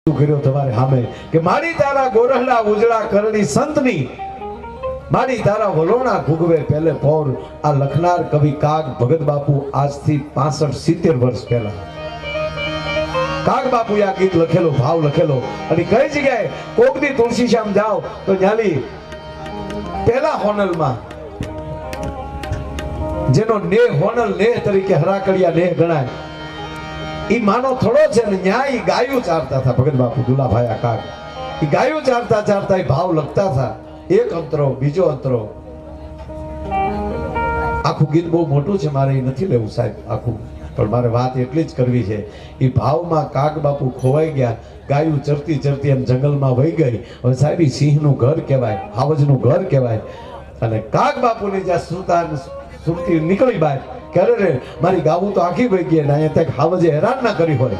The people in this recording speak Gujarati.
કર્યો તમારે સામે કે મારી તારા ગોરહલા ઉજળા કરણી સંતની મારી તારા વલોણા ભૂગવે પહેલે પૌર આ લખનાર કવિ કાગ ભગત બાપુ આજથી 65-70 વર્ષ પહેલા કાગ બાપુએ આ ગીત લખેલો, ભાવ લખેલો. અને કઈ જગ્યાએ કોકની તુલસી શ્યામ જાઓ તો ન્યાલી પહેલા હોનલમાં જેનો નેહ હોનલ નેહ તરીકે હરાકડિયા નેહ ગણાય ઈ માનો થોડો છે ને ન્યાય ગાયું ચારતા હતા ભગત બાપુ દુલાભાઈ આ કાગ. ઈ ગાયું ચારતા ચારતા ઈ ભાવ લખતા હતા. એક અંતરો બીજો અંતરો. આખું ગીત બહુ મોટું છે, મારે નથી લેવું સાહેબ આખું, પણ મારે વાત એટલી જ કરવી છે. ઈ ભાવમાં કાગ બાપુ ખોવાઈ ગયા. ગાયું ચરતી ચરતી એમ જંગલમાં વહી ગઈ. હવે સાહેબ ઈ સિંહનું ઘર કહેવાય, હાવજનું ઘર કહેવાય. અને કાગ બાપુની જ્યાં સુરતી નીકળી બહાર ક્યારે રે મારી ગાવું તો આખી વહી ગઈ ને અહીંયા તક હાવજે હેરાન ના કરી હોય.